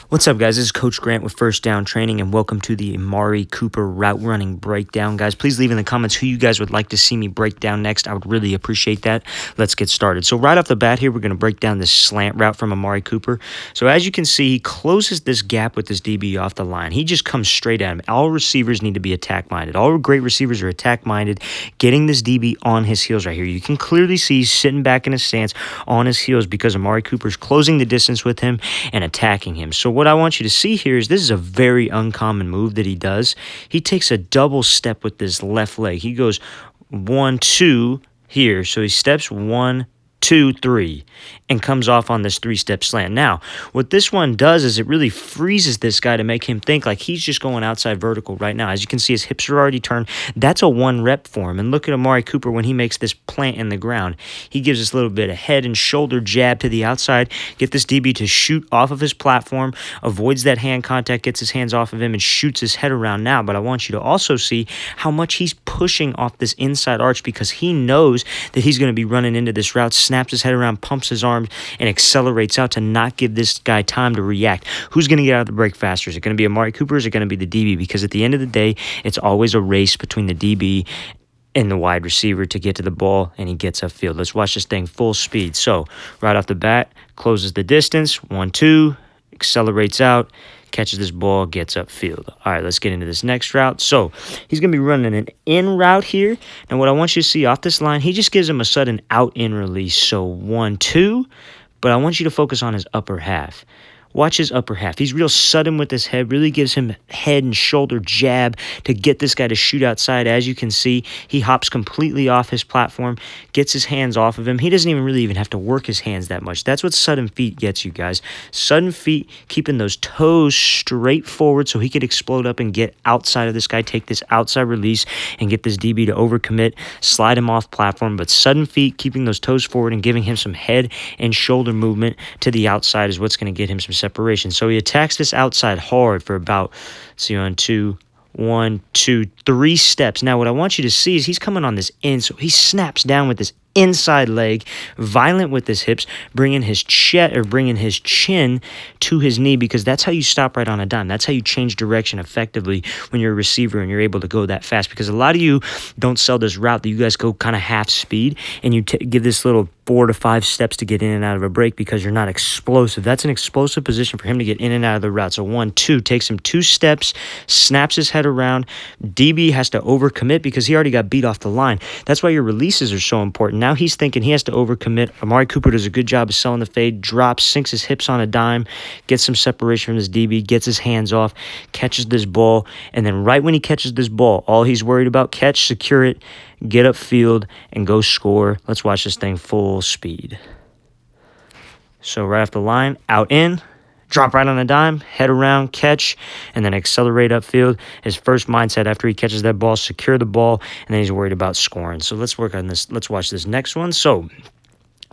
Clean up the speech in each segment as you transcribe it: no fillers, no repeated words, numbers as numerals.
What's up, guys? This is Coach Grant with First Down Training, and welcome to the AMARI Cooper route running breakdown. Guys, please leave in the comments who you guys would like to see me break down next. I would really appreciate that. Let's get started. So right off the bat here, we're going to break down this slant route from AMARI Cooper. So as you can see, he closes this gap with this DB off the line. He just comes straight at him. All receivers need to be attack-minded. All great receivers are attack-minded, getting this DB on his heels right here. You can clearly see he's sitting back in his stance on his heels because AMARI Cooper's closing the distance with him and attacking him. So what I want you to see here is this is a very uncommon move that he does. He takes a double step with this left leg. He goes 1, 2 here. So he steps 1, 2, 3 and comes off on this 3-step slant. Now, what this one does is it really freezes this guy to make him think like he's just going outside vertical right now. As you can see, his hips are already turned. That's a 1 rep for him. And look at AMARI Cooper when he makes this plant in the ground. He gives this little bit of head and shoulder jab to the outside, get this DB to shoot off of his platform, avoids that hand contact, gets his hands off of him, and shoots his head around now. But I want you to also see how much he's pushing off this inside arch because he knows that he's going to be running into this route, snaps his head around, pumps his arms, and accelerates out to not give this guy time to react. Who's going to get out of the break faster? Is it going to be AMARI Cooper or is it going to be the DB? Because at the end of the day, it's always a race between the DB and the wide receiver to get to the ball, and he gets upfield. Let's watch this thing full speed. So right off the bat, closes the distance, 1, 2, accelerates out, catches this ball, gets upfield. All right, let's get into this next route. So he's going to be running an in route here. And what I want you to see off this line, he just gives him a sudden out-in release. So 1, 2, but I want you to focus on his upper half. Watch his upper half. He's real sudden with his head, really gives him head and shoulder jab to get this guy to shoot outside. As you can see, he hops completely off his platform, gets his hands off of him. He doesn't even have to work his hands that much. That's what sudden feet gets you guys. Sudden feet, keeping those toes straight forward so he could explode up and get outside of this guy, take this outside release and get this DB to overcommit, slide him off platform. But sudden feet, keeping those toes forward and giving him some head and shoulder movement to the outside is what's going to get him some separation. So he attacks this outside hard for about, see, 1, 2, 3 steps. Now, what I want you to see is he's coming on this in, so he snaps down with this inside leg, violent with his hips, bringing his chin to his knee, because that's how you stop right on a dime. That's how you change direction effectively when you're a receiver and you're able to go that fast, because a lot of you don't sell this route that you guys go kind of half speed and you give this little 4 to 5 steps to get in and out of a break because you're not explosive. That's an explosive position for him to get in and out of the route. So 1, 2, takes him 2 steps, snaps his head around. DB has to overcommit because he already got beat off the line. That's why your releases are so important. Now he's thinking he has to overcommit. AMARI Cooper does a good job of selling the fade, drops, sinks his hips on a dime, gets some separation from his DB, gets his hands off, catches this ball, and then right when he catches this ball, all he's worried about, catch, secure it, get upfield, and go score. Let's watch this thing full speed. So right off the line, out in, drop right on a dime, head around, catch, and then accelerate upfield. His first mindset after he catches that ball, secure the ball, and then he's worried about scoring. So let's work on this. Let's watch this next one. So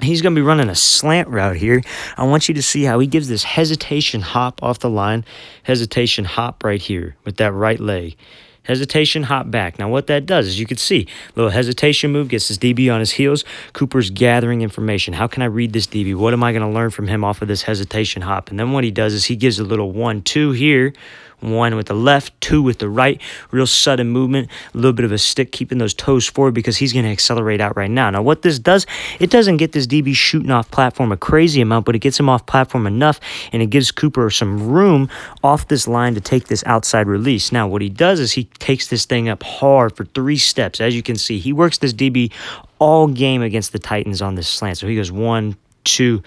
he's going to be running a slant route here. I want you to see how he gives this hesitation hop off the line, hesitation hop right here with that right leg. Hesitation, hop back. Now, what that does is you can see a little hesitation move, gets this DB on his heels. Cooper's gathering information. How can I read this DB? What am I going to learn from him off of this hesitation hop? And then what he does is he gives a little 1, 2 here. 1 with the left, 2 with the right. Real sudden movement, a little bit of a stick, keeping those toes forward because he's going to accelerate out right now. Now, what this does, it doesn't get this DB shooting off platform a crazy amount, but it gets him off platform enough, and it gives Cooper some room off this line to take this outside release. Now, what he does is he takes this thing up hard for 3 steps. As you can see, he works this DB all game against the Titans on this slant. So he goes 1, 2,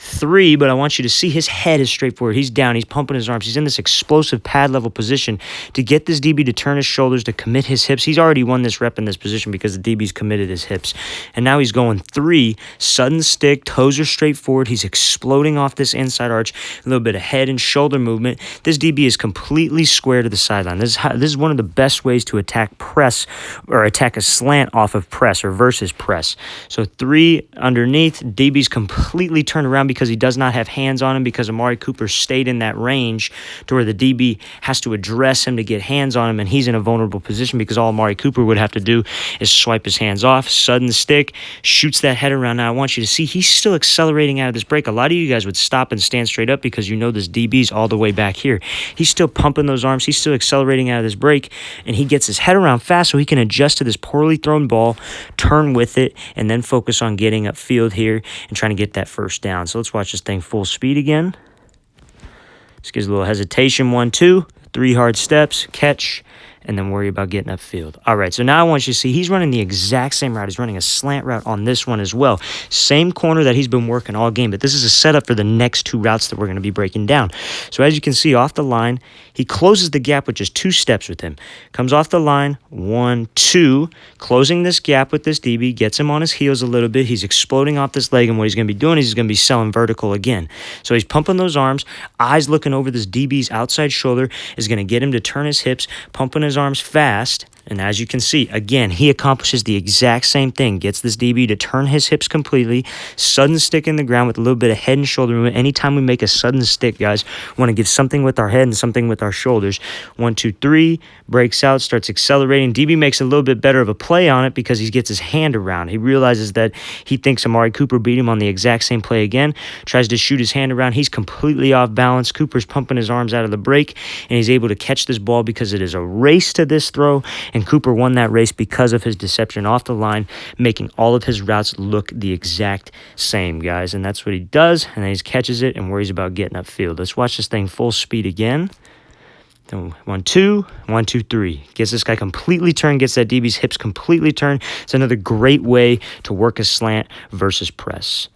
3, but I want you to see his head is straight forward. He's down. He's pumping his arms. He's in this explosive pad level position to get this DB to turn his shoulders, to commit his hips. He's already won this rep in this position because the DB's committed his hips. And now he's going 3, sudden stick, toes are straight forward. He's exploding off this inside arch, a little bit of head and shoulder movement. This DB is completely square to the sideline. This is one of the best ways to attack press or attack a slant off of press or versus press. So 3 underneath, DB's completely turned around because he does not have hands on him, because Amari Cooper stayed in that range to where the DB has to address him to get hands on him, and he's in a vulnerable position because all Amari Cooper would have to do is swipe his hands off, sudden stick, shoots that head around. Now I want you to see he's still accelerating out of this break. A lot of you guys would stop and stand straight up because you know this DB's all the way back here. He's still pumping those arms. He's still accelerating out of this break, and he gets his head around fast so he can adjust to this poorly thrown ball, turn with it, and then focus on getting upfield here and trying to get that first down. So let's watch this thing full speed again. Just gives a little hesitation. 1, 2, 3 hard steps, catch, and then worry about getting upfield. All right, so now I want you to see he's running the exact same route. He's running a slant route on this one as well. Same corner that he's been working all game, but this is a setup for the next 2 routes that we're going to be breaking down. So as you can see off the line, he closes the gap with just 2 steps with him. Comes off the line, 1, 2, closing this gap with this DB, gets him on his heels a little bit. He's exploding off this leg, and what he's going to be doing is he's going to be selling vertical again. So he's pumping those arms, eyes looking over this DB's outside shoulder, is going to get him to turn his hips, pumping his arms fast. And as you can see, again, he accomplishes the exact same thing. Gets this DB to turn his hips completely, sudden stick in the ground with a little bit of head and shoulder movement. Anytime we make a sudden stick, guys, we want to give something with our head and something with our shoulders. 1, 2, 3, breaks out, starts accelerating. DB makes a little bit better of a play on it because he gets his hand around. He realizes that he thinks Amari Cooper beat him on the exact same play again, tries to shoot his hand around. He's completely off balance. Cooper's pumping his arms out of the break, and he's able to catch this ball because it is a race to this throw, and Cooper won that race because of his deception off the line, making all of his routes look the exact same, guys. And that's what he does, and then he catches it and worries about getting upfield. Let's watch this thing full speed again. 1, 2, 1, 2, 3. Gets this guy completely turned, gets that DB's hips completely turned. It's another great way to work a slant versus press.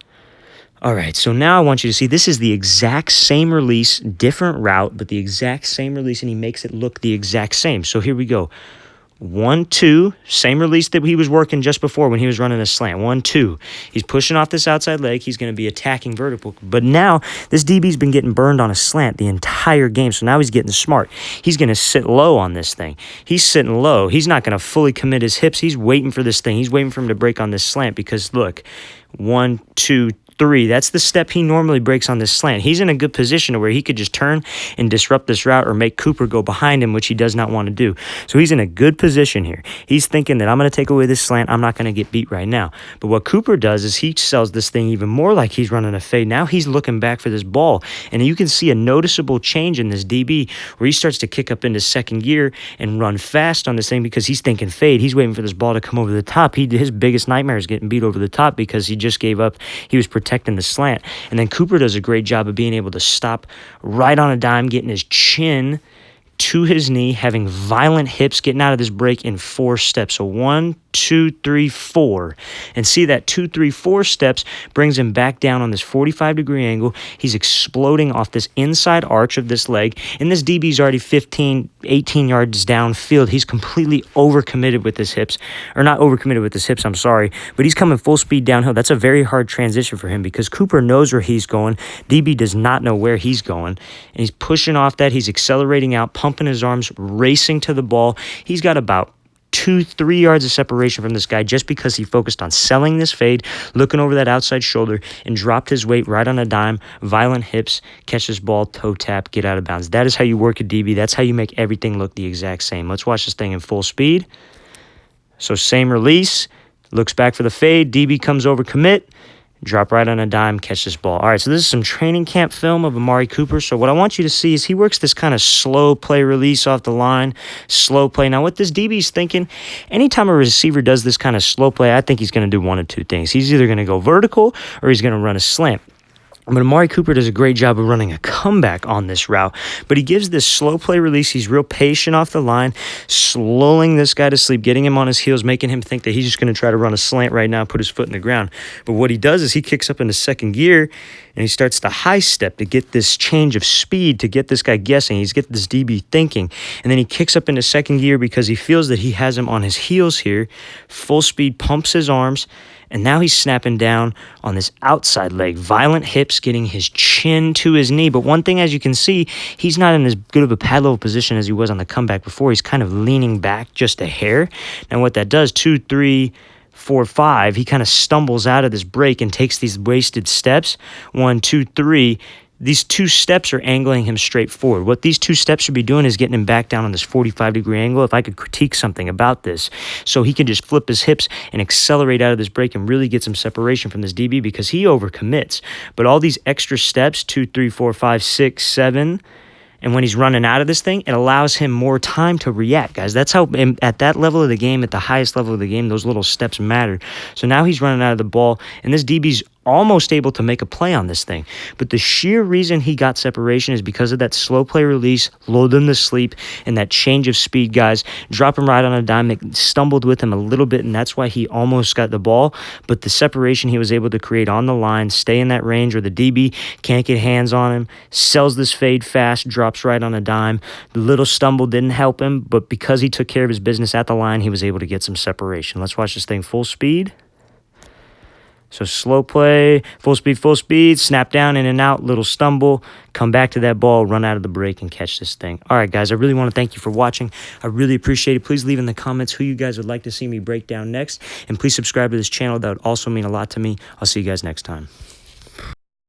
All right, so now I want you to see this is the exact same release, different route, but the exact same release, and he makes it look the exact same. So here we go. 1, 2, same release that he was working just before when he was running a slant. 1, 2. He's pushing off this outside leg. He's going to be attacking vertical. But now this DB's been getting burned on a slant the entire game, so now he's getting smart. He's going to sit low on this thing. He's sitting low. He's not going to fully commit his hips. He's waiting for this thing. He's waiting for him to break on this slant because, look, 1, 2, 3. That's the step he normally breaks on this slant. He's in a good position where he could just turn and disrupt this route or make Cooper go behind him, which he does not want to do. So he's in a good position here. He's thinking that I'm going to take away this slant. I'm not going to get beat right now. But what Cooper does is he sells this thing even more like he's running a fade. Now he's looking back for this ball, and you can see a noticeable change in this DB where he starts to kick up into second gear and run fast on this thing because he's thinking fade. He's waiting for this ball to come over the top. His biggest nightmare is getting beat over the top because he just gave up. He was protecting the slant. And then Cooper does a great job of being able to stop right on a dime, getting his chin to his knee, having violent hips, getting out of this break in 4 steps. So 1, 2, 3, 4. And see that 2, 3, 4 steps brings him back down on this 45-degree angle. He's exploding off this inside arch of this leg. And this DB's already 15, 18 yards downfield. He's completely overcommitted with his hips. Or not overcommitted with his hips, I'm sorry. But he's coming full speed downhill. That's a very hard transition for him because Cooper knows where he's going. DB does not know where he's going. And he's pushing off that. He's accelerating out, pumping his arms, racing to the ball. He's got about 2, 3 yards of separation from this guy just because he focused on selling this fade, looking over that outside shoulder, and dropped his weight right on a dime, violent hips, catch this ball, toe tap, get out of bounds. That is how you work a DB. That's how you make everything look the exact same. Let's watch this thing in full speed. So same release, looks back for the fade, DB comes over, commit, drop right on a dime, catch this ball. All right, so this is some training camp film of Amari Cooper. So what I want you to see is he works this kind of slow play release off the line, slow play. Now, what this DB's thinking, anytime a receiver does this kind of slow play, I think he's going to do one of 2 things. He's either going to go vertical or he's going to run a slant. But Amari Cooper does a great job of running a comeback on this route. But he gives this slow play release. He's real patient off the line, slowing this guy to sleep, getting him on his heels, making him think that he's just going to try to run a slant right now, put his foot in the ground. But what he does is he kicks up into second gear, and he starts to high step to get this change of speed, to get this guy guessing. He's getting this DB thinking. And then he kicks up into second gear because he feels that he has him on his heels here. Full speed, pumps his arms, and now he's snapping down on this outside leg. Violent hips, getting his chin to his knee. But one thing, as you can see, he's not in as good of a pad level position as he was on the comeback before. He's kind of leaning back just a hair. Now what that does, 2, 3, 4, 5, he kind of stumbles out of this break and takes these wasted steps. 1, 2, 3. These 2 steps are angling him straight forward. What these 2 steps should be doing is getting him back down on this 45-degree angle. If I could critique something about this, so he can just flip his hips and accelerate out of this break and really get some separation from this DB, because he overcommits. But all these extra steps, 2, 3, 4, 5, 6, 7, and when he's running out of this thing, it allows him more time to react, guys. That's how, at that level of the game, at the highest level of the game, those little steps matter. So now he's running out of the ball, and this DB's almost able to make a play on this thing. But the sheer reason he got separation is because of that slow play release, lulled him to sleep, and that change of speed, guys. Drop him right on a dime. It stumbled with him a little bit, and that's why he almost got the ball. But the separation he was able to create on the line, stay in that range where the DB can't get hands on him, sells this fade fast, drops right on a dime. The little stumble didn't help him, but because he took care of his business at the line, he was able to get some separation. Let's watch this thing full speed. So slow play, full speed, snap down, in and out, little stumble, come back to that ball, run out of the break, and catch this thing. All right, guys, I really want to thank you for watching. I really appreciate it. Please leave in the comments who you guys would like to see me break down next, and please subscribe to this channel. That would also mean a lot to me. I'll see you guys next time.